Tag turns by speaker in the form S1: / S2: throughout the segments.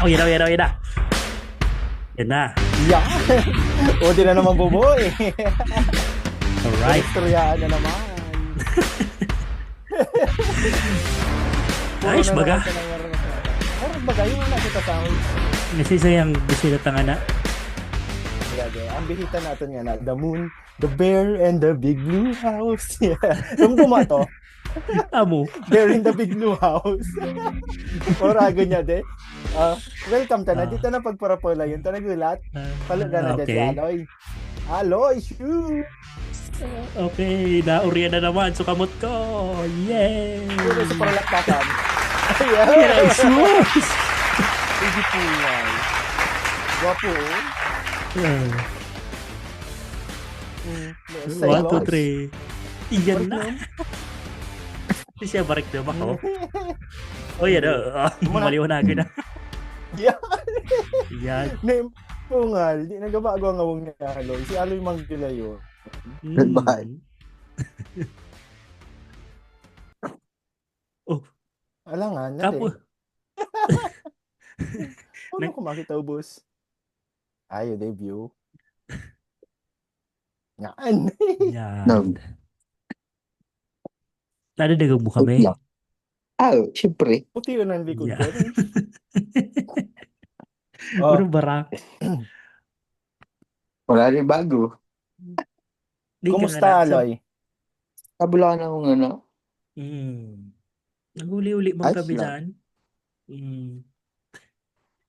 S1: Oh, yan na. Yan na.
S2: Yan. O, di na naman bubuo eh.
S1: Alright.
S2: Istoryaan na naman. Puro
S1: Nice
S2: na
S1: baga.
S2: naman sa nangyari. Meron baga, yung nakita sa akin.
S1: Kasi sayang bisita tanga na.
S2: Grabe, ang bihita natin nga na, the moon, the bear, and the big blue house. Yeah. Nung to,
S1: Amo.
S2: bear in the big blue house. Orago niya de. Welcome ta na. Dito na pagparapola yun. Ta nagulat. Paluga na dyan si
S1: Okay.
S2: Aloy. Aloy, shoo!
S1: Okay, nauriyan na naman. Sukamot ko. Yay!
S2: Puro sa paralakpakan.
S1: Yan ang
S2: Ayan.
S1: shoes!
S2: Hindi po yan. Gwapo. Say
S1: 1, 2,
S2: Lois.
S1: 3. Iyan na. Hindi siya barik na ba ko? Oh, yan na. Maliwanagin na.
S2: Yeah.
S1: Yan.
S2: Name pungal. Di nagabago ang awang ni Aloy. Si Aloy Manggila yun.
S3: Goodbye.
S1: Oh,
S2: Alangan na
S1: kapo.
S2: Ano ko makita ubos? Ayo, debut. Yan.
S1: Yan.
S3: No.
S1: Nadadagang mo kami.
S3: Siyempre.
S2: Puti yun ang likod ko.
S1: Yan.
S2: Oh,
S1: Ano bara?
S3: Wala rin bago.
S1: Di ka
S2: kumusta,
S1: nga na-
S2: Aloy?
S3: Kabulaan akong ano.
S1: Naguli-uli mong
S3: Ayos
S1: kabilaan.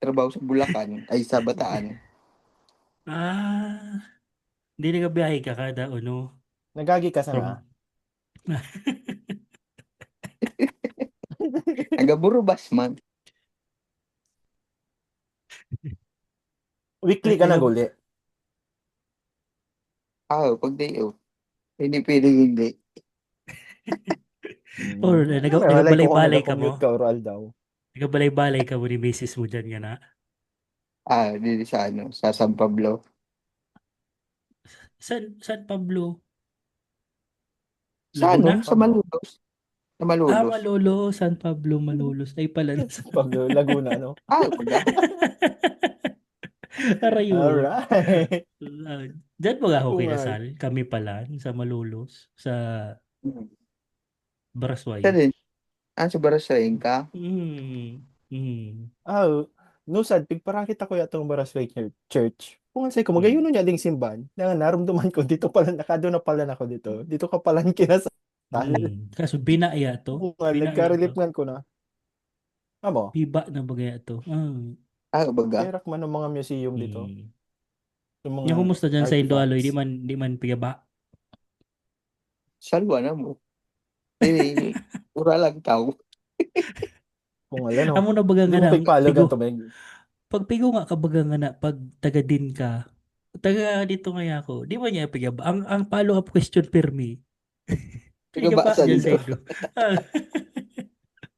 S3: Trabaho sa Bulacan. Ay, sa Bataan.
S1: Hindi nagabiyahe ka kada ano.
S2: Nagagi ka sa nga?
S3: Agaburubas man.
S2: Weekly ka naguli.
S3: Pag day off. Hindi pwedeng hindi.
S1: Or nagabalay-balay ka mo.
S2: Commute ka oral daw.
S1: Nagabalay-balay ka mo ni misis mo dyan nga na.
S3: Dito sa ano, sa San Pablo.
S1: San Pablo?
S3: Sa
S1: Laguna?
S3: ano? Sa Malolos. Sa Malolos.
S1: Malolos. San Pablo, Malolos. Ay pala na sa
S2: Pablo, Laguna, no?
S3: Pagka.
S1: Arayo.
S2: Alright.
S1: Diyan mo nga ako
S2: Alright.
S1: kinasal. Kami pala sa Malolos. Sa Barasway.
S3: Sa din. Sa Barasain ka?
S2: Nusad, pigparakit ako yatong Barasway Church. Kung ansay ko, magayon niya ding simban. Naramdaman ko, dito pala, nakado na pala ako dito. Dito ka pala kinasal.
S1: Kaso binaya to.
S2: Nagka-relief man ko na. Amo?
S1: Biba na bagaya to.
S3: Baga.
S2: Perak man ang mga museum dito. Yung mga
S1: Yung kumusta dyan sa Indo Aloy,
S2: artifacts.
S1: di man pigaba.
S3: Salwa na mo. Ura lang tao.
S2: Kung alam, no?
S1: Amo na baga
S2: Hindi
S1: nga
S2: mo
S1: na.
S2: pigpalagan to, Meg.
S1: Pag pigo nga ka baga nga na, pag taga din ka, taga dito nga ako, di ba niya pigaba? Ang follow-up question per me.
S3: Pigaba sa
S1: dyan sa
S3: Indo.
S1: Indo.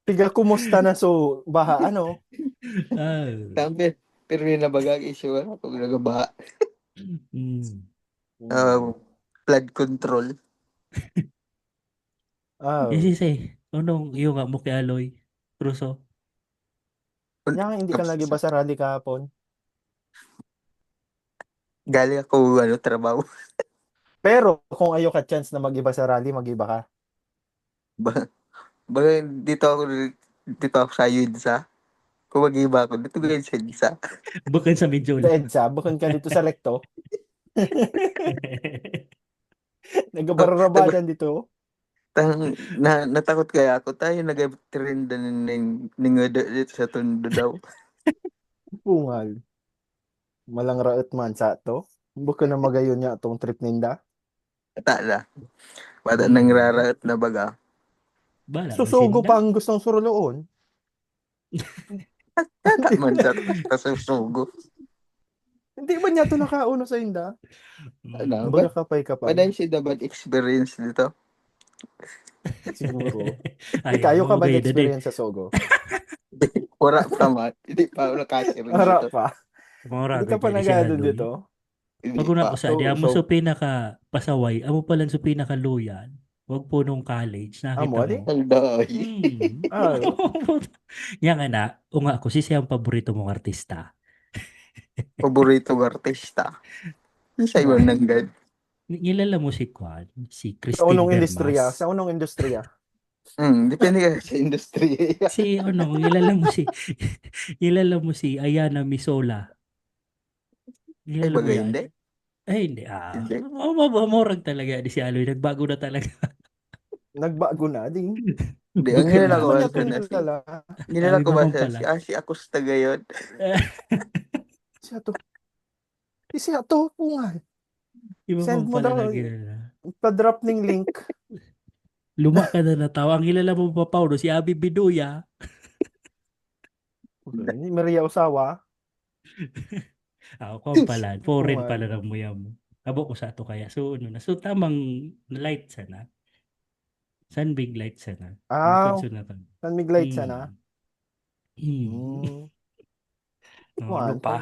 S2: Piga, kumusta na so, baha, ano?
S3: Tampi, pero yun na baga issue kung nagaba. Flood control.
S1: Kasi anong iyo nga mo kay Aloy? Ruso?
S2: Yan, hindi ka nag-iba sa rally kahapon.
S3: Galing ako trabaho.
S2: Pero kung ayaw ka chance na mag-iba sa rally, mag-iba ka.
S3: Dito ako sa Yunsa. Kung mag-iba ako, dito ngayon sa Yunsa.
S1: Bukan sa medyo
S2: Sa EDSA, bukod ka dito sa Recto. Nagbararabadan dito.
S3: Natakot kaya ako. Tayo nag-trend ng dito sa Tondo daw.
S2: Pungal. Malang raot man sa to. Bukod na magayon niya itong trip ninda.
S3: Tala. Wala nang raraot na baga.
S2: Susugo pa ang gustong suruloon.
S3: Tata man sa susugo.
S2: Hindi ba niya ito nakauno sa inda? Baga kapay-kapay.
S3: Paday siya dapat experience dito.
S2: Siguro. Kayo ka ba experience sa Sogo?
S3: Wala pa man. Hindi pa ako nakasir dito.
S2: Wala pa.
S1: Hindi
S2: ka pa nag-ano dito?
S1: Pag una ko sa di amo so pinaka pasaway, amo pala so pinaka loyal. Wag po nung college,
S2: Amo,
S1: nakita
S2: adi?
S1: mo.
S3: Alday.
S2: Ah,
S1: Yan nga na, o nga ako, sisi ang paborito mong artista.
S3: Paboritong artista. Sa iba
S2: nga.
S3: nanggad.
S1: Nilala mo si Kwan, si
S2: Sa
S1: Christine
S2: unong industriya.
S1: Bermas.
S2: Sa unong industriya.
S3: Depende ka sa industry.
S1: Si ano, nilala mo si nilala mo si Ayana Misola.
S3: Ay,
S1: Nilala mo
S3: bagay
S1: yan?
S3: hindi.
S1: Ay, hindi.
S3: Hindi.
S1: Mamorag talaga di si Aloy. Nagbago na talaga.
S2: Nagbago na, ding.
S3: Hindi, ang
S1: Baga
S2: Hindi
S3: nilala
S1: na.
S3: ko
S2: man
S3: ba
S2: niya
S3: siya
S2: itong
S3: na si...
S2: nilala.
S3: Nilala ko
S1: Iba
S3: ba
S1: man
S3: siya
S1: pala.
S3: si Acosta ngayon?
S2: Siya to. Siya to, pungal.
S1: Iba
S2: Send
S1: man
S2: mo
S1: pala
S2: daw.
S1: nagilala.
S2: Pa-drop ng link.
S1: Luma ka na natawa. Ang kilala mo pa, Paulo, si Abi Biduya.
S2: Ni Maria Osawa.
S1: Ako kung pala. Foreign pala
S2: Pungal.
S1: ng muya mo. Abo ko sa ato kaya. So, ano na. So, tamang light sana. Sunbig light sana.
S2: Ah,
S1: Bukod na to.
S2: San Miglite sana.
S1: Hmm. Hmm.
S2: Hmm.
S1: Ano
S2: Kuan,
S1: pa?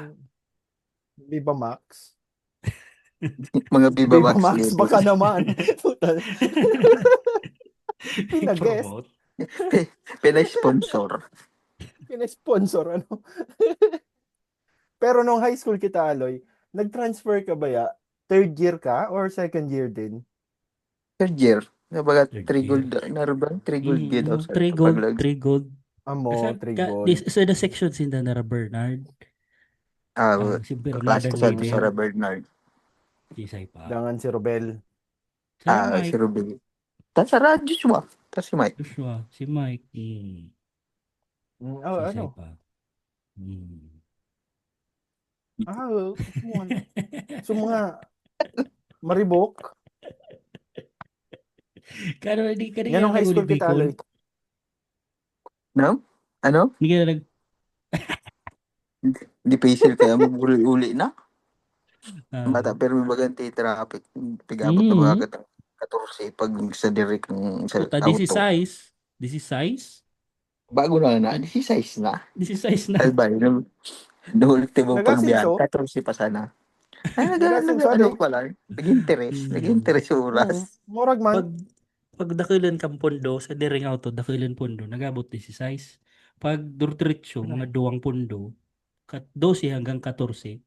S2: Viva Max.
S3: Mga Viva
S2: Viva
S3: Max
S2: Max,
S3: level.
S2: baka naman. Puta. Pinag-guest.
S1: Promote.
S3: Pinay-sponsor.
S2: Pina-sponsor, ano. Pero nung high school kita, Aloy, nag-transfer ka ba ya? Third year ka or second year din?
S3: Third year. Nabaga,
S1: Third
S3: 3
S1: year.
S3: gold. Naroon 3 gold gid daw sa
S1: 3 gold,
S3: paglag.
S1: 3 gold.
S2: Amo,
S1: Asa
S2: Trigol.
S1: sa the section sinda na Bernard. Si
S3: Klase
S1: Bernardo
S3: ko sa
S1: leader.
S3: Bernard.
S1: Isay pa.
S2: Dangan si Robel.
S1: Sa
S3: Si
S1: Mike.
S3: Ruby. Tapos sa radyo siya. Tapos si Mike.
S1: Joshua. Si Mike. Si Isay
S2: Ano?
S1: pa. Hmm.
S2: Kuwan. So mga maribok.
S1: Kano hindi ka
S2: Yan nung
S1: rin
S2: high school
S1: nag-uli
S2: kita,
S1: Bicol.
S2: Aloy.
S3: No? Ano?
S1: Hindi ka nag...
S3: Di paisir kaya mag-uli-uli na.
S1: ah,
S3: Bata, pero may baganti traffic. Pigabot na
S1: mm,
S3: ba agad ang 14 pag sa direct ng sa
S1: puta, this is
S3: auto.
S1: size. This is size.
S3: Bago na, di si size na.
S1: This is size na.
S3: Albay, no ultimo pagbiyahe,
S2: Nagasinso?
S3: 14 pa sana. Ay,
S2: Nagasinso,
S3: ano
S2: adi?
S3: pala, nag-interest yung oras.
S2: Murag man.
S1: Pag dakilan kang pondo sa diring auto, dakilan pondo, nagabot din si size. Pag durdiretso, mga duwang pondo, 12 hanggang 14,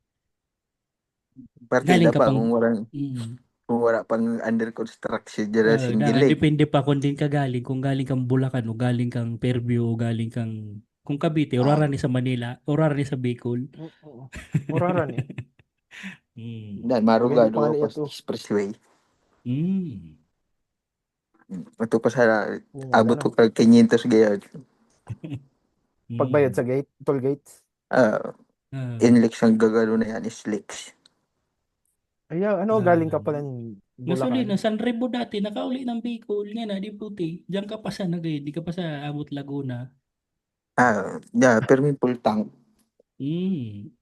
S1: galing
S3: Partida
S1: ka
S3: pa
S1: pang,
S3: kung
S1: mm,
S3: wala pang under construction dyan single leg.
S1: depende pa kung din ka galing, kung galing kang Bulacan o galing kang Fairview o galing kang, kung Cavite, o
S3: Ah,
S1: rarani sa Manila, o rarani sa Bicol.
S2: Muraran eh.
S1: Mm.
S3: dan
S2: Depende
S3: marugado
S2: pa nga
S3: ako
S2: ito.
S3: sa expressway.
S1: Mm.
S3: Ito pa sa abot ko
S2: Ano?
S3: kag 500 gayad.
S2: Pagbayad
S1: Mm.
S2: sa gate, toll gates.
S1: Ah,
S3: Inlex ang gagano na yan is leaks.
S2: Ay, ano, galing ka pala ng
S1: Gasolina,
S2: Bulacan.
S1: San Remo dati, nakauli ng Bicol, nga na, di puti. Diyan ka pa sa nagay, di ka pa sa Abot Laguna.
S3: Pero may full tank.
S1: Mm.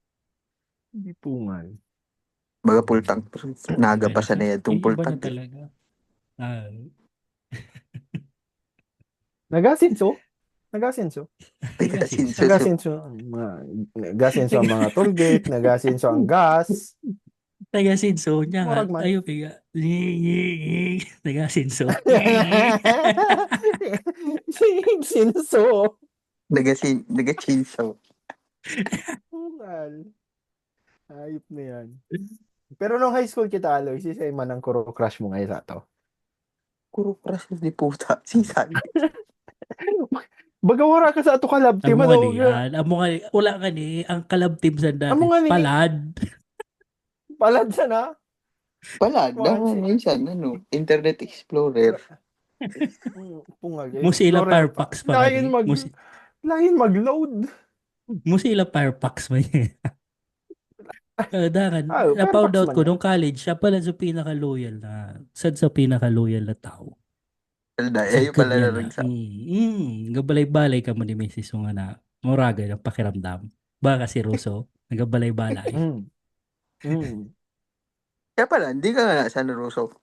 S2: Hindi pungal.
S3: Baga full tank. Pero naga pa sa na yan itong full
S1: Iba na
S3: tank.
S1: talaga. Ah,
S2: Nagasinso? Nagasinso?
S1: Nagasinso.
S2: Nagasinso. Nagasinso ang mga toll gate. Nagasinso ang gas.
S1: Nagasinso, niya nga,
S2: Murag man.
S1: tayo piga. Nagasinso.
S2: Sinso.
S3: Naga-chinsaw.
S2: Pungal. Ayop na yan. Pero nung high school kita, Aloy, si Sayman ang kuro crush mo ngayon sa to.
S3: Kuro prasa di puta. Sisan.
S2: Baga wala ka sa ato kalab team.
S1: Amo nga
S2: Ano?
S1: ni, amo nga ni, wala ka ni, ang kalab team sa
S2: Amo
S1: dati,
S2: nga ni,
S1: palad.
S2: palad sa na.
S3: Pala,
S2: Kuhan
S3: damo
S2: si...
S3: minsan, Internet Explorer.
S2: Pungal.
S1: Mozilla
S2: Explorer pa.
S1: Firefox pa ka ni.
S2: Lain mag-load.
S1: Mozilla Firefox ba niya? Dakan, na-found
S2: Firefox
S1: out
S2: man
S1: ko
S2: yan.
S1: nung college, siya pala sa pinaka-loyal na, sad sa pinaka-loyal na tao. Sad
S3: Ayaw
S1: ka
S3: pala
S1: niya
S3: na
S1: na.
S3: rin sa...
S1: Gabalay-balay ka mo ni Mrs. Mga na, muraga ng pakiramdam. Baka si Russo, nagabalay-balay.
S2: Mm. Mm.
S3: Kaya pala, hindi ka nga sa Naruso.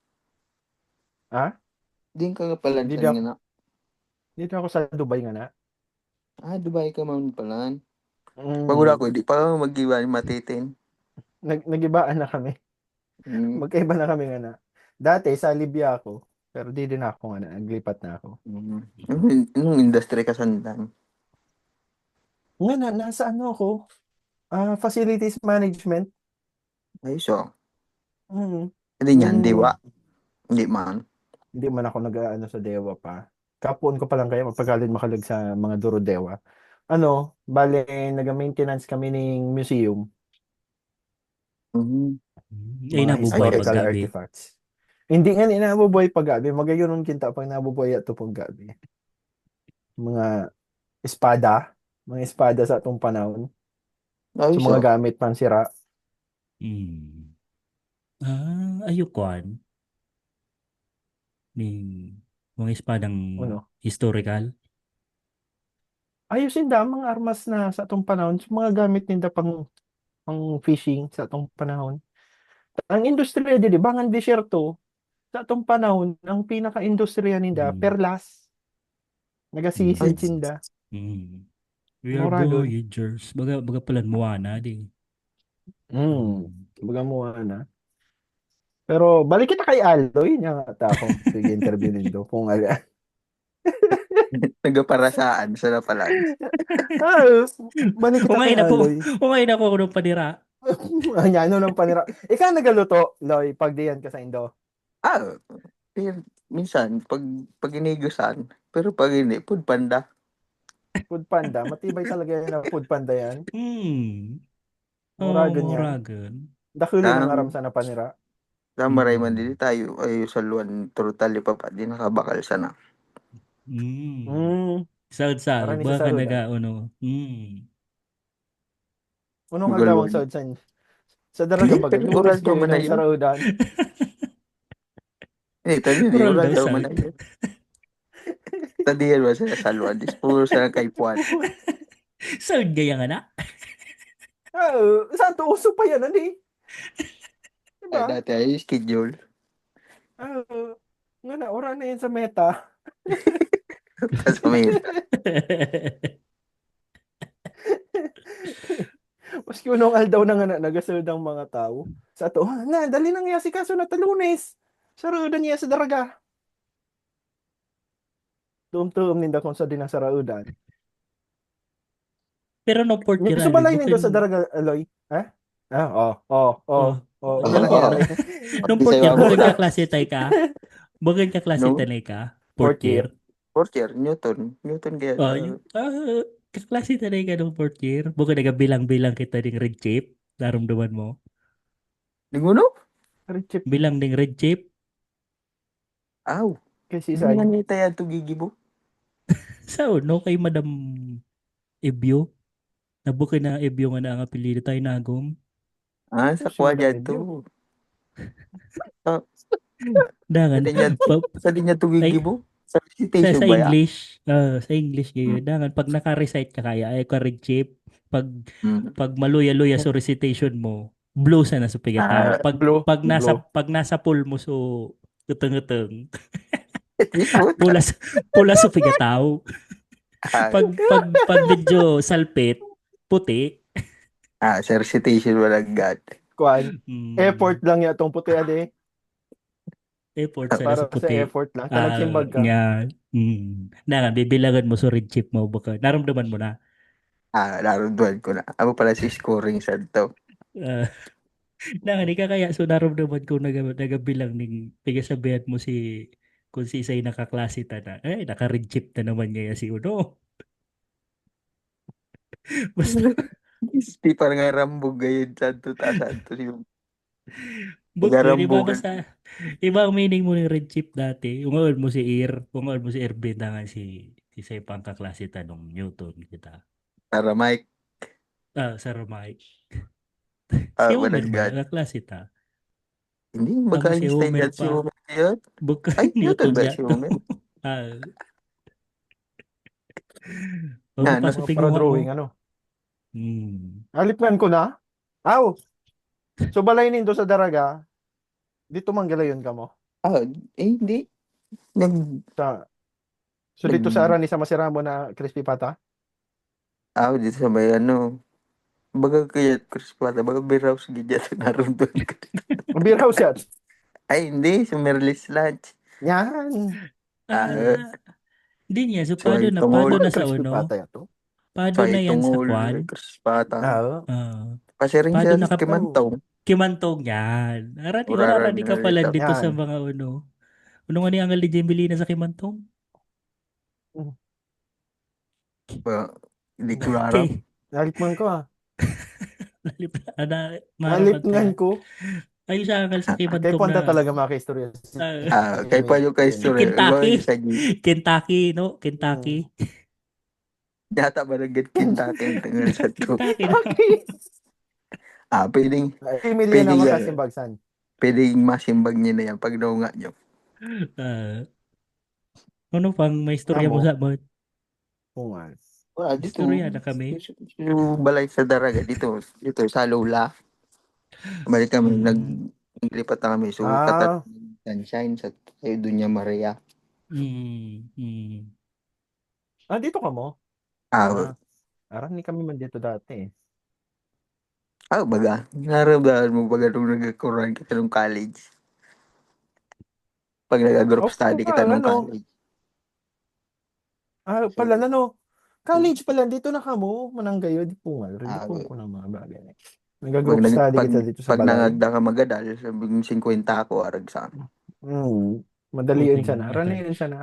S2: Ha?
S3: Hindi ka nga pala
S2: Dito
S3: sa
S2: ako,
S3: nga.
S2: dito ako sa Dubai nga na.
S3: Dubai ka man pala. Pag wala ko,
S2: Mm.
S3: hindi pa mag-iwa matitin.
S2: Nag-ibaan na kami.
S3: Mm.
S2: Magkaiba na kami nga na. Dati, sa Libya ako. Pero di din ako nga, naglipat na ako.
S3: Anong industry ka sandan?
S2: Nga nasa ano ako, facilities management.
S3: Ayos oh.
S2: Mm.
S3: Hindi niyan,
S2: Nung
S3: diwa. Hindi man.
S2: hindi man ako nag-ano sa Dewa pa. Kapuon ko pa lang kaya mapagaling makalag sa mga Duro Dewa. Ano, bale, nag-maintenance kami ng museum,
S3: Mhm.
S1: Ay,
S2: mga
S3: Ay,
S1: nabubuhay
S2: historical
S1: paggabi.
S2: artifacts. Hindi nga inabubuhay paggabi, magayon kinta pag nabubuhay ato paggabi. Mga espada, mga espada sa atong panahon, sa
S3: ayos
S2: mga
S3: oh.
S2: gamit pansira.
S1: Mm. Ayukuan. Ning mga espadang
S2: Ano?
S1: historical.
S2: Ayusin da mga armas na sa atong panahon, sa mga gamit ninda pang fishing sa atong panahon. Ang industriya di ba nga disyerto sa atong panahon, ang pinaka-industriya ninda
S1: Mm.
S2: perlas,
S3: Ay,
S2: nagasisid sinda.
S1: Mm. We are
S2: Moradon.
S1: voyagers. Baga pala Moana di. Mm.
S2: Baga mo na. Pero balik kita kay Aldo, yun yung ata ako. Sige, interview nindo. Kung ala.
S3: nagaparasaan sa napalan.
S2: Ah, balik kita kay
S1: Umain na po.
S2: Aloy.
S1: Umain na po ako ng panira.
S2: Ano ng panira. Ikaw nagaluto, Loy, pag diyan ka sa Indo.
S3: Ah, minsan, pag inigusan, pero pag hindi, food panda.
S2: Food Panda, matibay talaga yan na Food Panda yan.
S1: Hmm.
S2: Mura
S1: Oh,
S2: ganyan.
S1: Moragan.
S2: Dakuli ng aram
S3: Ang
S2: sa napanira.
S3: maray man
S1: Hmm.
S3: dili tayo ay sa luwan totally pa pa di nakabakal sana.
S1: Hmm.
S2: Hmm,
S1: Saud-saud.
S2: para ni sa
S1: Baka
S2: Saudan.
S1: nag-ano. Hmm.
S2: Unong aldawang
S3: Galon.
S2: sa daraga
S3: Hindi,
S2: baga.
S3: pero
S2: Lunes
S3: oral daw
S2: kayo
S3: man na
S2: ng
S3: yun.
S2: saraudan.
S3: Tani ni
S1: Oral
S3: oral
S1: daw
S3: daw man
S1: saud.
S3: na yun. Tadiyan ba sa luwan? Dis puro sa kay Puan.
S1: Saud gaya nga na.
S2: Saan to? Uso pa yan, ano
S3: Ay,
S2: Diba?
S3: dati ay schedule.
S2: Ah, nga na, ora na yan sa meta.
S3: Tapos may
S2: Maski unong aldaw na nga na nagasod ang mga tao. Sa to, na, dali nang yasi kaso na talunes. Saraudan niya sa daraga. Tuom-tuom ninda kung sa dinasaraudan.
S1: Pero no port
S2: Nya,
S1: yun, Alvin.
S2: subalay nindo
S1: Bukin,
S2: sa daraga, Aloy. Ha?
S1: oh,
S2: Nya
S1: no,
S2: nangyari.
S1: no port
S3: Bisaya
S1: year,
S3: mo
S1: bukin
S3: na.
S1: ka klase tay ka. Bukin ka klase
S3: No?
S1: tanay ka. Port
S2: Fourth year.
S1: year.
S3: Fourth year, Newton. Newton kaya
S1: Oh, kaklase tanay ka ng port year. Bukin nagabilang-bilang kita ng red chip. Naramdaman mo.
S3: Linguno?
S2: Richip
S3: Mm.
S1: Bilang ng red chip.
S3: Aw.
S2: kasi
S3: Hindi nga
S2: say.
S3: niya tayo ito gigibo.
S1: So, no kay Madam Ebyo. Nabukin na Ebyo nga na ang apelido tayo nagom.
S3: Ah, sa
S2: Si
S3: kuha
S2: Madam
S3: dyan
S2: Ebyo.
S3: to. Ah,
S1: Dangan,
S3: sa di niya ito
S1: ay,
S3: gigibo. Sa
S1: sa
S3: recitation
S1: sa
S3: ba ya?
S1: English, sa English
S3: Hmm.
S1: ngayon, dangan pag naka-recite ka kaya ay ka red chip, pag
S3: Hmm.
S1: maluya-luya sa recitation mo, blue sa nasa pigataw.
S3: Ah,
S2: Blue. Blue.
S1: Pag nasa pool mo so uteng-uteng,
S3: di puta.
S1: pula pula sa pigataw.
S3: Ah,
S1: Pag medyo salpit, puti.
S3: sa recitation wala agad.
S2: Kuan. Effort
S1: Hmm,
S2: lang yatong puti ade.
S1: effort sa nasa
S2: Para sa
S1: puti.
S2: effort lang. Kanag simbag ka.
S1: Nga, na bibilangan mo sa red chip mo baka naramdaman mo na.
S3: Naroon ko na. Ako pala si scoring sa to.
S1: Ah, Nangani ka kaya so naramdaman ko nagabilang ning pigasabihan mo si kung si Isay nakaklase ta na naka-red chip na naman niya si Uno. Basta
S3: Di parang nga rambog gayon santo ta santo yung
S1: buko di ba
S3: nagarambogan.
S1: basta iba ang meaning mo ng red chip dati. Ungaon mo si ungaon mo si Erben nga si Isay pang kaklase ta nung Newton kita.
S3: Para Mike,
S1: Sa Romay. Si Homer ba
S3: managad.
S1: kaklase ta?
S3: Hindi,
S1: Amo si
S3: mag-Einstein
S1: Homer
S3: yan si
S1: pa.
S3: Homer yun.
S1: Bukan
S3: Ay, Newton
S1: Newton
S3: ba
S1: ya
S3: si
S1: to.
S3: Homer?
S1: Ah,
S3: Nga,
S1: Pagka
S3: no?
S1: sa
S2: Mga para
S1: tinguha
S2: drawing
S1: mo.
S2: ano.
S1: Hmm.
S2: Alipan ko na. Aw. So balay nindo sa daraga. Dito manggalayon ka mo.
S3: Ah, hindi. Nag,
S2: Sa So
S3: nag,
S2: dito sa Arani sa Masiramo na crispy pata.
S3: dito sa may ano. Baga kaya, Chris Pata, baga biraw sa gidya sa naroon doon.
S2: Beer house yan.
S3: Ay, hindi, sa Merlis Lunch.
S2: Yan.
S3: Ah,
S1: Di niya. So,
S3: so ay
S1: pado
S3: tungol.
S1: na
S2: Bakit
S1: sa
S2: crispy
S1: uno.
S2: pata to?
S1: Pado
S3: So
S1: na
S3: ay
S1: yan sa
S3: tungol.
S1: kwan.
S3: Krispata.
S2: Ah,
S3: Pasiring
S1: Pado
S3: siya
S1: na
S2: oh.
S3: kimantaw.
S1: kimantong yan.
S3: Uraran
S1: Arani
S3: na
S1: ka pala
S3: ito.
S1: dito sa
S2: Yan.
S1: mga uno. Ano nga ni Angal ni Jemelina sa kimantong?
S2: Mm.
S3: Ba, hindi ko aram.
S1: Okay.
S2: Nalikman ko ah.
S1: Nalip na, marapat
S2: Nalipngan
S1: na.
S2: ko.
S1: Ayun sa Angal sa
S2: Kay
S1: kimantong
S2: Ponta
S1: na.
S2: talaga makistorya si
S3: Kay
S2: May.
S3: payo kay story.
S1: Kentucky.
S3: Iwan sa gi.
S1: Kentucky, no?
S2: Mm.
S1: Kentucky.
S3: Yata ba nagit Kentucky ang tingal sa to.
S1: Kentucky na.
S2: Taki.
S3: Pwedeng,
S2: Pimilya
S3: pwedeng,
S2: naman kasi bagsan.
S3: pwedeng masimbag niya na yan pag daw nga niyo.
S1: Ah, ano pang may istorya mo
S2: Amo.
S1: sa mo?
S2: Pungal.
S3: Wala, dito.
S1: Istorya na kami.
S3: Yung balay sa Daraga, dito sa Lola. Balik kami,
S1: Mm.
S3: naglipat na kami. So, katat
S2: Ah,
S3: sunshine sa Dunya Maria.
S1: Mm. Mm.
S2: dito ka mo?
S3: Ah,
S2: Ah, aram ni kami man dito dati eh.
S3: baga. Nararamdaman mo baga nung nagkakuran kita nung college. Pag nag-group
S2: Oh,
S3: study kita nung
S2: ano?
S3: college.
S2: Pala
S3: So,
S2: na no. College pala dito na kamo, mananggayo di pungal. Hindi
S3: ah,
S2: po ko ng mga bagay. Nag-group study
S3: pag,
S2: kita dito sa
S3: pag
S2: balay.
S3: nangagda ka magadal, sabing 50 ako arag sa akin.
S2: Madali yun
S1: Okay
S2: siya na.
S1: mga
S2: Rani
S1: tol.
S2: yun siya na.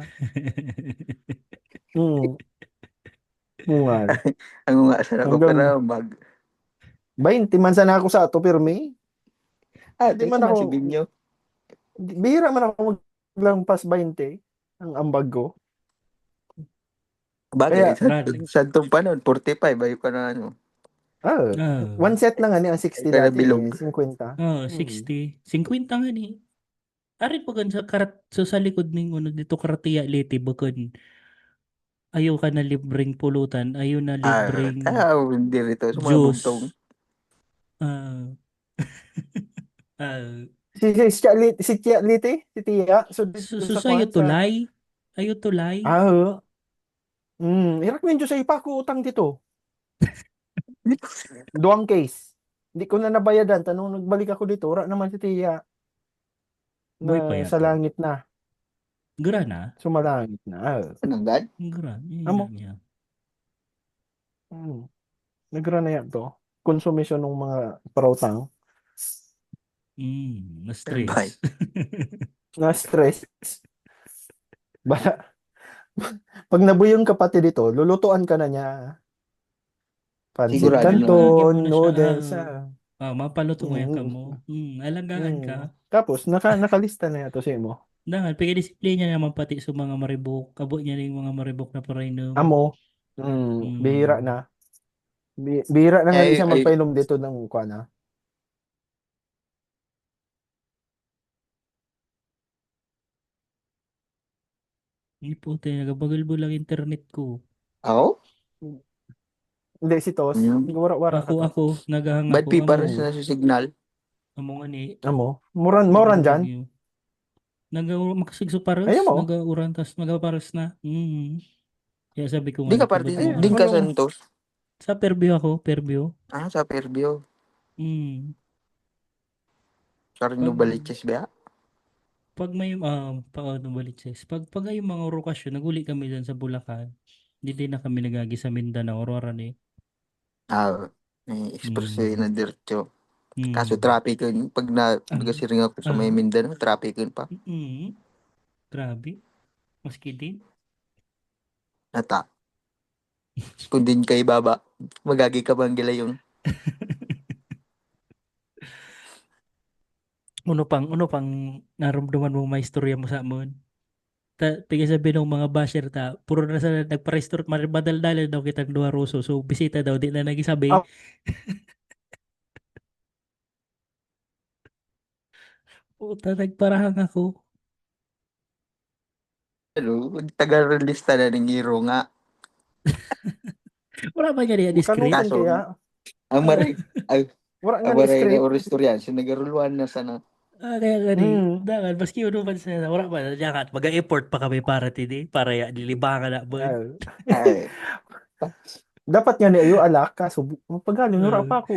S2: Hmm, pungal.
S3: Ang nga sa ako, pero
S2: Hanggang 20 man sana ako sa ato pirmi. Hindi
S3: tingnan
S2: man
S3: man
S2: ako,
S3: si Binyo.
S2: bihira man ako maglampas 20 ang ambag ko.
S3: Bagay,
S2: Kaya,
S1: Rally.
S3: sa itong panon, 45, bayo ka na ano.
S1: Oh.
S2: one set lang ani ang
S3: Ay
S2: 60
S3: ka na
S2: dati
S3: bilog.
S2: eh, 50.
S1: Oh,
S2: Hmm.
S1: 60. 50 nga ni. Ari pa gan sa sa likod ning ano dito karatiya liti bakon. Ayaw ka na libreng pulutan, ayaw na libreng
S3: Hindi rito, sa mga bugtong.
S1: juice. Ah, ah,
S2: Si Tia Liti, si Tia, so dito sa
S1: Ayaw
S2: kwan sa
S1: tulay. Ayaw tulay.
S2: ah, irak medyo sa ipa ko utang dito. Duang case. Hindi ko na nabayadan tanong nagbalik ako dito, ora naman si Tia
S1: Boy pa
S2: na sa
S1: yato.
S2: langit na,
S1: Gra na.
S2: sumalangit na.
S3: Anong dad?
S1: Gra. Yun na
S2: Amo,
S1: niya.
S2: nagra na yan to. Konsumisyon ng mga parautang
S3: Bye.
S1: Na-stress.
S2: na stress. Bala, pag nabuyong ka pati dito, lulutuan ka na niya. Pancit
S3: Sigurado na.
S1: Lagyan
S2: canton,
S1: mo na siya.
S2: noodles,
S1: Mapaluto mo yan ka
S2: Mm,
S1: mo. Alagaan ka.
S2: Tapos, nakalista na yato sa imo.
S1: Dangan, pagka-display niya naman pati sa mga maribok. Kabot niya yung mga maribok na parainom.
S2: Amo, bihira
S1: Mm.
S2: na. Bihira na nga di
S3: Ay,
S2: siya
S3: ay,
S2: magpainom dito ng kuana.
S1: Hindi po tayo, nagabagal lang internet ko.
S3: ako?
S2: Hindi, si Tos.
S3: Hmm.
S2: Wara ka to.
S1: Ako, nagahang
S3: Ba't
S1: ako.
S3: para sa signal?
S1: Amo nga ni.
S2: Amo, moran dyan.
S1: Bagyo. Makasigso pares.
S2: Ayaw mo.
S1: Nagauran, tas magapares na. Kaya sabi ko
S3: Di
S1: nga
S3: ka
S1: dito,
S3: parte,
S1: ba't
S2: Ayaw,
S3: di ka
S2: anong,
S3: Santos.
S1: sa Fairview ako, Fairview.
S3: Sa Fairview.
S1: Mm.
S3: Sorry no
S1: Pag,
S3: baliches ba?
S1: pag may, paano balit sis? Pag ay mga orokasyon, naguli kami dyan sa Bulacan. Hindi din na kami nagagi sa Mindanao, Aurora ni.
S3: May express
S1: Mm.
S3: na diretso. Kaso
S1: Mm.
S3: traffic yun. Pag nagasiring ako sa may
S1: Ah,
S3: Mindanao, traffic yun pa.
S1: Grabe. Maski din.
S3: Nata. Kung din kay baba, magagi ka bang gila yung
S1: Ano pang naramdaman mo may istorya mo sa amon? Tigay sabi ng mga basher puro na sa nagpa-restore, madal-dalan daw kitang duwa ruso. So, bisita daw, di na nagisabi.
S2: ah,
S1: Puta, nagparahang ako.
S3: taga-relista na ng hero nga.
S1: Wala ba niya niya script?
S2: kanutan
S3: Kaso,
S2: kaya.
S3: ang maray,
S2: Wala nga
S3: ang
S2: ni
S3: maray na
S2: script.
S3: oristoryan, so nagaruluan na sana.
S1: Kaya gani.
S2: Hmm.
S1: Dangan, maski uno man sa wala ba, diyakat, mag-effort pa kami para tini, para ya, nilibangan na ba?
S2: Ah,
S3: Ay,
S2: dapat nga ni ayo alak kaso pagaling wala
S1: Uh,
S2: pa ako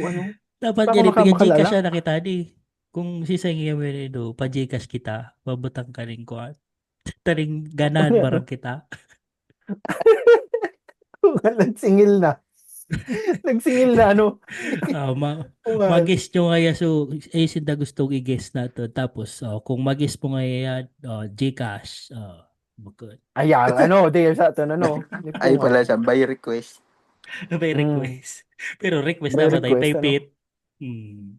S1: dapat
S2: pa ako
S1: niya ni Gcash
S2: makalala.
S1: na nakita di. Kung sisay nga mo do, pa Gcash kita, babutang ka rin ko. Taring ganahan barang kita.
S2: Nagsingil na. Nagsingil na ano.
S1: Ah,
S2: Ungal.
S1: mag-guess nyo nga so sinda gustong i-guess na to. Tapos kung mag-guess mo nga yan, Gcash. Bukod.
S2: Ayan, ano, di sa atin, ano. Di
S3: Ay pala
S2: pungal.
S3: siya, by request.
S1: May
S2: Mm.
S1: request. Pero request
S2: By
S1: dapat ay
S2: request, ano.
S1: type it. Hmm.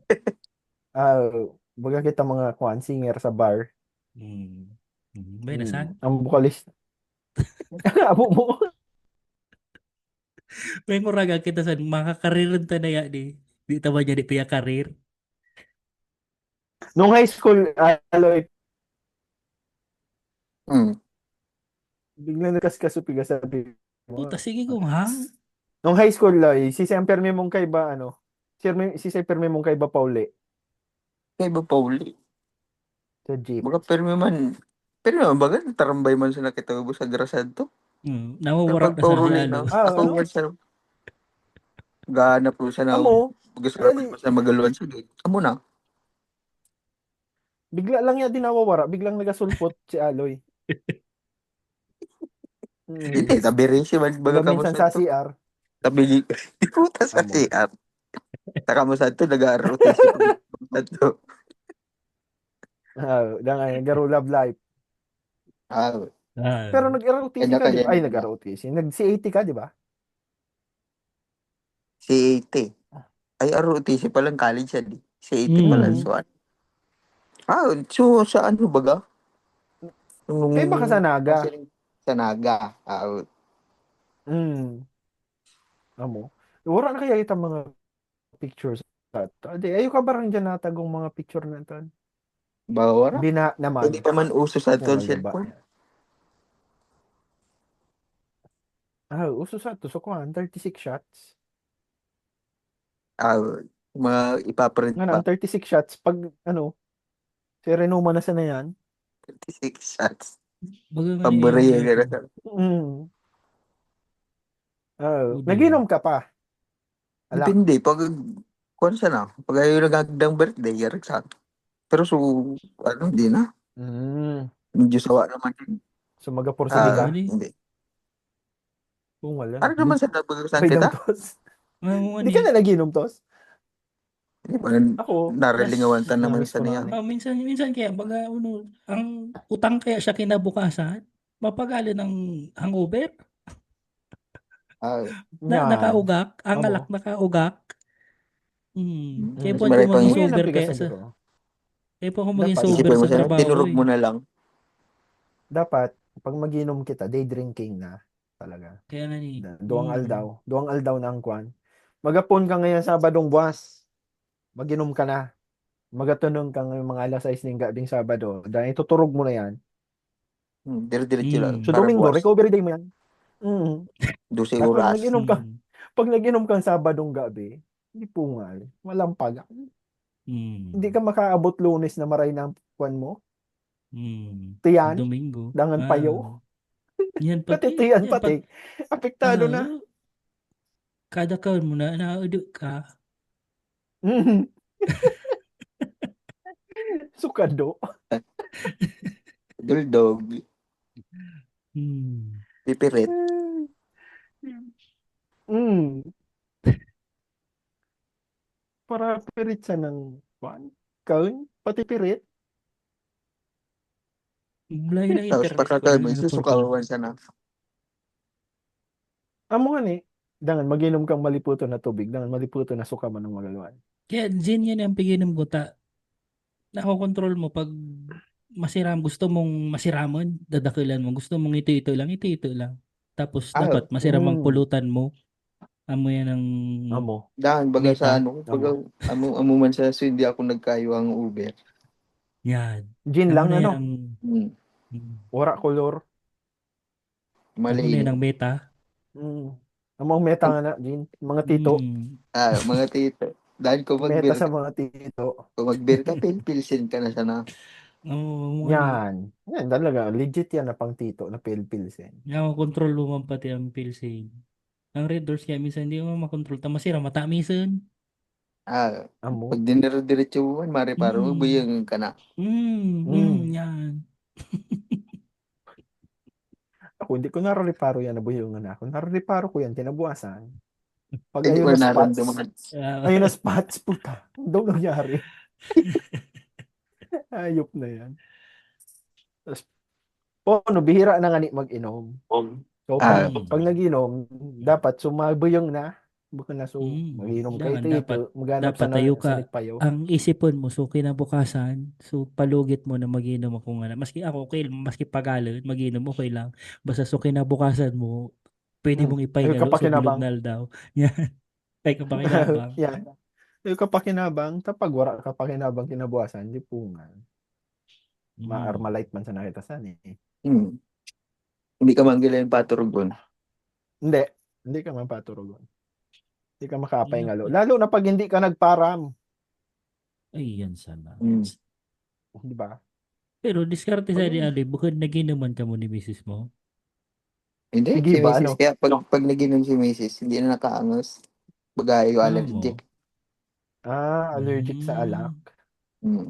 S2: Ah, baga kita mga kwan, singer sa bar.
S1: Hmm. May nasan?
S2: Ang vocalist. Abo mo.
S1: May muraga kita sa makakaririn ta na yan eh. Di tama niya di piya karir.
S2: Nung high school, Aloy,
S3: Mm.
S2: biglang nakaskasupiga sabi mo.
S1: Puta, sige kung hang.
S2: Nung high school, Loy, si Semperme mong kay ba, ano, si Semperme mong kay ba Pauli,
S3: Kay ba Pauli?
S2: sa jeep.
S3: Baga pero naman baga tarambay man sa nakita ko sa grasad to. Pero
S1: Nawawara
S3: pag
S1: na sa si
S3: Pauli na,
S1: Aloy.
S2: Ah,
S3: ako
S2: ano?
S3: man siya, gahanap ko siya na,
S2: Amo,
S3: gusto
S2: ali,
S3: ko sa magaluan siya. Amo na.
S2: bigla lang niya din nawawara, biglang nagasulpot si Aloy.
S3: Hindi, tabi rin siya, baga
S2: Baga
S3: kamo
S2: minsan
S3: sa
S2: sa
S3: to.
S2: CR,
S3: Tabi, di puta sa
S2: amo.
S3: CR. Taka mo sa to, nag-rotation sa to.
S2: Nagaro love life.
S3: Ah,
S2: Pero
S1: Ah,
S2: nag-ROTC ka, di
S3: kanya-kanya
S2: ba? Ay,
S3: nila.
S2: nag-ROTC. Nag-C80 ka, di ba?
S3: Si 80. Ay, ROTC palang college siya, di. Si 80 pala,
S1: mm.
S2: Mm.
S3: so ano. So sa ano baga?
S2: Kay baka sa
S3: Nung
S2: Naga.
S3: kasi sa Naga.
S2: Mm. Amo. Wala na kaya itang mga pictures. Adi, ayo ka barang dyan natagong mga picture na ito.
S3: Bawara.
S2: Bina
S3: Hindi
S2: naman.
S3: pa man uso sa
S2: Kung
S3: ton
S2: alba.
S3: cellphone.
S2: Uso sa to. So, kuhan, 36 shots.
S3: Ah, mga ipaprint
S2: Nga na,
S3: pa.
S2: ang 36 shots, pag, ano, si Renoma na sana yan.
S3: 36 shots.
S1: Baga nga niya yung
S3: Pambariya ka na.
S1: gapon.
S2: Mm.
S1: Uday.
S2: Naginom ka pa. Alak.
S3: Depende. Pag, kung saan na. Pag ayaw nagagdang birthday, yarik sa akin. Pero so, ano, hindi na.
S2: Mm.
S3: Medyo sawa naman yun.
S2: So, magaporsige
S1: Baga
S2: ka.
S1: ni.
S3: Hindi.
S2: Kung wala
S3: Ano
S2: na.
S3: naman sa nabagasan
S2: Bay ng
S3: kita?
S2: tos.
S1: Nga
S2: Hindi
S1: ni.
S2: ka na naginom tos?
S3: Hindi pa
S2: Ako,
S3: narilingawan ta naman
S2: namiss
S3: sa
S2: ko na
S3: niya.
S2: nga.
S1: Minsan kaya baga ang utang kaya siya kinabukasan. Mapagali ng hangover.
S3: Ah,
S2: Yan.
S1: Nakaugak. Ang alak
S2: Amo.
S1: nakaugak. Kaya
S3: mas
S1: po ko
S3: marami pang
S1: maging
S2: Amo yan ang
S1: sober
S2: pigas
S1: kaya
S2: sa
S1: sa
S2: biro.
S1: kaya po ako maging
S2: Dapat,
S1: sober
S3: isipin mo
S1: sa
S3: siya,
S1: trabaho
S3: tinurog
S1: eh.
S3: mo na lang.
S2: dapat, pag maginom kita, day drinking na. Talaga.
S1: Kaya nga ni.
S2: Duang aldaw. Duang aldaw na ang kwan. Magapon ka ngayon Sabadong buwas. Maginom ka na. Magatunong ka ngayon mga alas 6 ng gabing Sabado. Dahil ituturog mo na yan.
S3: Dire-diretso lang.
S2: So
S3: Para
S2: Domingo,
S3: buwas.
S2: recovery day mo yan. Mm.
S3: 12
S2: Tapos
S3: oras.
S2: pag naginom kang Sabadong gabi, hindi pungal. Malampag. Hindi ka makaabot Lunes na maray ng kwan mo. Tiyan,
S1: Domingo.
S2: dangan payo.
S1: Yan
S2: Pati
S1: pati.
S2: tiyan
S1: Yan
S2: pati.
S1: pati.
S2: Apektado na.
S1: Kada kaon mo na naudok ka.
S2: Mm. Sukado.
S3: Duldog. Pipirit.
S2: Mm. Para pirit sa ng kwan. Kaun, pati pirit.
S1: Layo ng
S3: Tapos
S1: internet ko
S3: pagkakaroon mo,
S1: na napurkol.
S3: susukawan siya na.
S2: Amo nga ni. Dangan maginom kang maliputo na tubig. Dangan maliputo na suka man ng magaluan.
S1: Kaya Jen yan ang piginom ko ta. Nakokontrol mo pag gusto mong masiramon, dadakilan mo. Gusto mong ito lang. Tapos dapat masiramang pulutan mo. Amo yan ang
S2: Amo.
S3: Dahil baga sa
S1: meta.
S3: baga, amo man sa so hindi ako nagkayo ang Uber.
S1: Yan.
S2: Gin
S1: Amo
S2: lang
S1: na yan
S2: ano.
S1: ang
S2: Ora color.
S1: amo na yan
S3: Malino.
S1: ang meta.
S2: Amo ang meta nga na, Gin. Mga tito.
S3: Mga tito. Dahil
S2: Meta sa mga tito.
S3: kung mag-beer ka, pilsin ka na sana.
S1: Oo,
S2: Yan. Yan talaga. Legit yan na pang tito na pilpilsin.
S1: yan, control mo man pati ang pilsing. Ang red doors kaya minsan hindi mo makontrol. Masira, matamisan.
S2: Amo.
S3: Pag dinero-diretso mo man, mari paro, buyang ka na.
S1: Yan.
S2: Ako, hindi ko narareparo yan, nabuyungan ako. Narareparo ko yan, kinabukasan. Pag
S3: Hindi
S2: ayun
S3: ko
S2: na spots,
S3: naramdaman.
S1: Ah,
S2: ayun na spots, puta. Daw nangyari. Ayop na yan. Tapos, no, bihira na nga ni mag-inom. So,
S3: Ah,
S2: pag nag-inom, dapat sumabuyong na. Bukan na so, mag-inom kayo
S1: dapat
S2: ito, maghanap
S1: dapat tayo
S2: sa
S1: ka
S2: payo.
S1: ang isipon mo so kinabukasan so palugit mo na mag-inom ako nga na maski ako okay maski pagalo mag-inom okay lang basta so kinabukasan mo pwede mong
S2: Ay,
S1: ipahinga so bilog
S2: kapakinabang.
S1: na daw yan ay kapakinabang
S2: Yan. Ay, kapakinabang, tapag wala kapakinabang kinabukasan, di pungan.
S1: mm.
S2: Ma-Armalite man sa nakita san eh.
S3: hmm. Hindi ka manggila yung paturugon.
S2: Hindi. Hindi ka mapaturugon. Hindi ka
S1: Yan,
S2: makapahingalo. Lalo na pag hindi ka nagparam.
S1: ay yan sana
S3: Hmm.
S2: Di ba?
S1: pero diskarte
S2: Pag,
S1: sa di ali bukod naginuman ka mo ni misis mo
S3: Hindi,
S2: sige
S3: si
S2: ba,
S3: Mrs.
S2: ano?
S3: Kaya pag naginom si Mrs. Hindi na nakaangos. Bagay yung allergic.
S1: mo
S2: Allergic sa alak.
S1: mm.
S3: Hmm.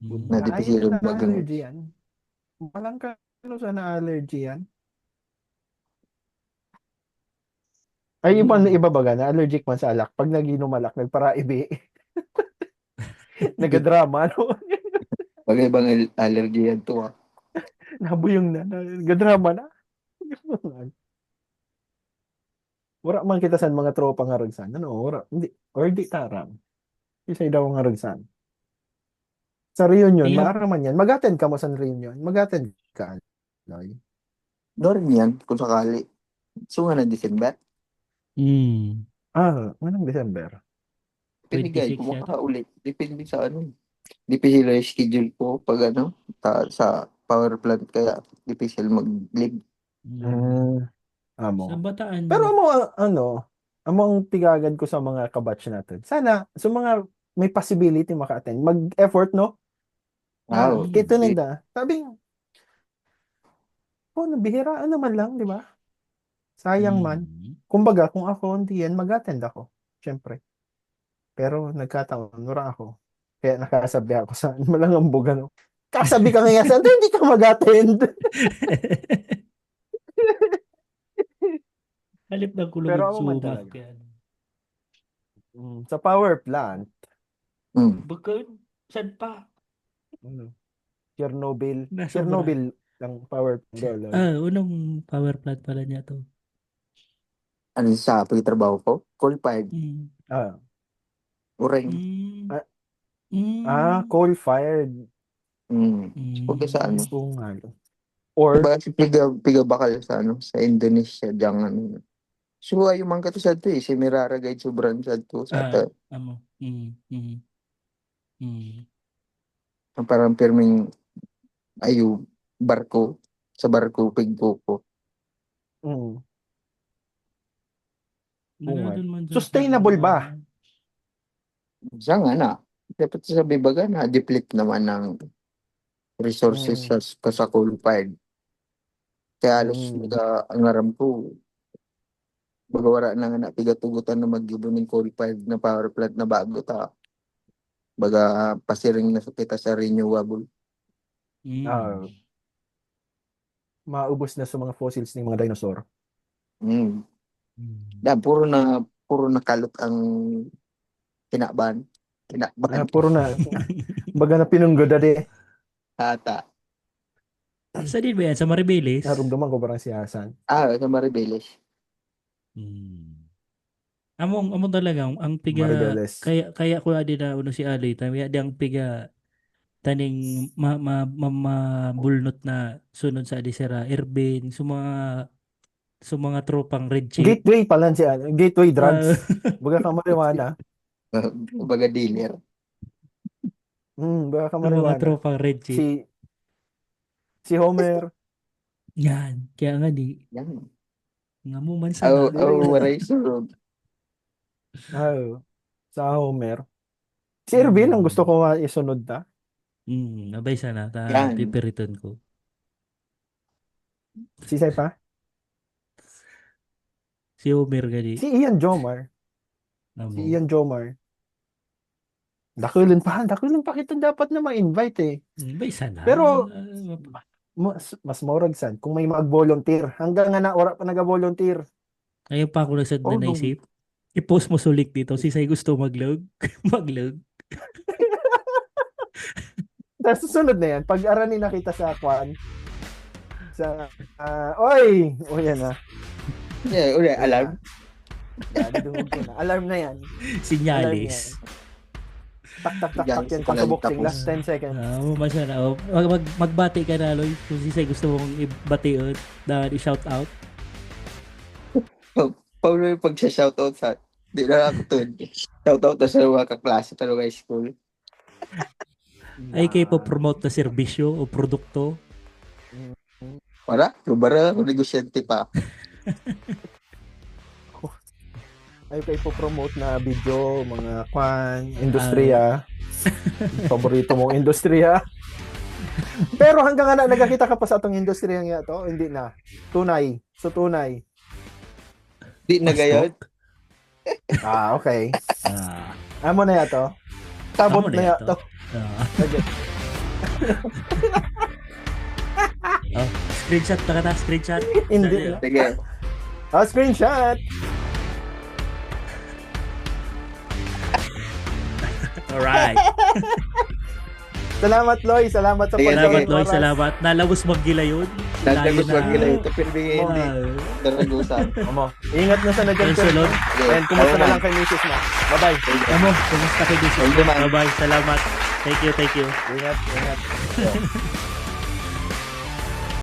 S2: Punta, ayun
S3: Nadipisilog
S2: na
S3: magang.
S2: allergy yan. Walang ka, ano sa na-allergy yan. Ay,
S1: Mm.
S2: iba baga na allergic man sa alak. Pag naginom alak, nagparaibi. Nagadrama, no?
S3: Bagay bang allergy yan to ah.
S2: Nabuyong na. Nagadrama na. Wala man kita sa mga tropa nga ragsan. Ano, wala. Hindi. Or di taram. Isa daw nga ragsan. Sa reunion,
S1: Ayaw.
S2: maaraman yan. Mag-attend ka mo sa reunion. Mag-attend ka. Loy.
S3: Doon yan, kung sakali. So nga na December.
S1: Mm.
S2: Anong December?
S3: Pinigay
S1: 26
S3: ko
S1: yata.
S3: makaulit. Depende sa ano. Depende yung schedule ko pag ano, sa power plant kaya depende mag-leave.
S1: Mm. Sa
S2: Amo. Pero
S1: Bataan.
S2: among tigagan ko sa mga kabatch natin. Sana, sa mga may possibility maka-attend, mag-effort, no?
S3: Wow.
S2: Kito
S1: Mm.
S2: nila. Sabi, nabihiraan naman lang, di ba? Sayang man.
S1: Mm.
S2: Kumbaga, kung ako, hindi yan, mag-attend ako. Siyempre. Pero nagkataon, wala ako. Kaya nakasabi ako sa malangambog, ano. Kasabi ka nga sa, hindi ka mag-attend.
S1: Halip ng
S2: Pero
S1: kulugod
S2: ako man
S1: sumak.
S2: talaga.
S1: Yan.
S2: Sa power plant,
S3: Mm.
S1: Bukod. Saan pa?
S2: ano, Chernobyl.
S1: Nasobra.
S2: Chernobyl lang power plant. Galoy.
S1: Unong power plant pala niya to.
S3: Ano sa pagtrabaho ko? Coal-fired.
S1: Mm.
S2: Ah,
S3: Ureng.
S1: Mm.
S2: ah,
S1: Mm.
S2: coal-fired.
S3: Mm. Huwag sa ano.
S1: Mm.
S2: Oo nga. Or,
S3: Diba si piga bakal sa ano, sa Indonesia, diyan ano. So, ayo man ka to sa to eh. Si Mirara guide sobrang sa to sa ta.
S1: Amo. Mm. Mm. Mm.
S3: Ang parang pirming ayo barko. Sa barko, pigbuko.
S2: mm, oo nga.
S1: Nagadun man dyan sa
S2: Sustainable ba?
S3: Siya nga na. Dapat sa bibaga na deplete naman ng resources
S2: Mm,
S3: sa coal-fired. Kaya halos
S2: mm,
S3: ang aram ko, bagawara na nga na pigatugutan na mag-ibo ng coal-fired na power plant na bago ta. Baga pasiring na sa kita sa renewable.
S2: ah,
S1: Mm.
S2: maubos na sa mga fossils ng mga dinosaur.
S3: Mm.
S1: Mm.
S3: Da, puro na kalot ang kinaban. Kinaban.
S2: Puro na, baga na pinunggod na di.
S3: Ata.
S1: Sa din ba yan? Sa Maribeles?
S2: Narumdaman ko parang siyasan.
S3: Sa Maribeles.
S1: Mm. Among talaga ang piga
S2: Maribeles.
S1: kaya ko adi na uno si Ali tayo di ang piga taning mabulnot na sunod sa adi sira Irvin sa mga tropang red chip
S2: Gateway pala siya. Gateway
S1: uh,
S2: drugs. Baga ka marijuana.
S3: Baga dealer.
S2: Baga ka
S1: sa mga
S2: marijuana.
S1: tropang red chip
S2: Si Homer.
S1: yan kaya nga di
S3: Yan.
S1: nga mo man sana
S3: Waray surod.
S2: Sa Homer. Si Irvin, ang gusto ko nga isunod na.
S1: nabay sana ta
S3: Yan.
S1: pipiriton ko
S2: Si Sepa.
S1: si Homer gadi
S2: Si Ian Jomar. Si
S1: amo
S2: Ian Jomar. Dakulin pa kita dapat na ma-invite eh.
S1: bay sana
S2: Pero mas morag sad kung may mag-volunteer. Hanggang nga na ora pa naga-volunteer.
S1: Ngayon pa ako nasad
S2: Oh,
S1: na naisip. I-post mo sulik dito. Si Say gusto maglog. Maglog.
S2: Tapos susunod na yan, pag arani nakita sa kwan, sa, oy, o yan na.
S3: Yeah, uli, alarm.
S2: Yan, dungog ko na. Alarm na yan.
S1: Sinyalis.
S2: Tak, tak, tak,
S3: Yan,
S2: tak, yan.
S3: si Kulang
S2: Pagkaboxing,
S3: tapos.
S2: last 10 seconds.
S1: Masya na. Magbati ka na, Loy. Kung si Say gusto mong ibatiun, i-shout out.
S3: Paano yung pag-shoutout sa, di na ako to. Shoutout na sa mga kaklase talaga high school.
S1: Ay kayo po promote na serbisyo o produkto.
S3: Para, lubara, kung negosyante pa.
S2: Ay, kayo po promote na video, mga kwan, industriya. Paborito mong industriya. Pero hanggang nga na, nagkakita ka pa sa atong industriya nga to, hindi na. Tunay. So, tunay.
S3: Di na gayon.
S2: Ah, okay.
S1: Ah,
S2: Amo na yato. Tabot
S1: Amo
S2: na
S1: na
S2: yato.
S1: ah. Oh, screenshot na ka na, screenshot.
S2: Hindi.
S3: Sige.
S2: Screenshot.
S1: Alright.
S2: Salamat, Loy. Salamat sa
S3: Sige,
S1: Salamat,
S2: pagkain
S1: Loy.
S2: oras.
S1: Salamat. Nalabos maggila yun.
S3: Nagdagos
S1: Layo na.
S3: wag nila ito, pero hindi. Daragusan.
S2: Amo. Ingat na sa
S1: Yung
S2: nagkakita.
S1: sunod.
S2: And kumusta na lang kay Mrs. Ma. Bye-bye.
S1: Amo, kumusta kayo, Bishop?
S3: Thank you, ma'am.
S1: Bye-bye. Salamat. Thank you, thank you.
S2: Ingat, ingat.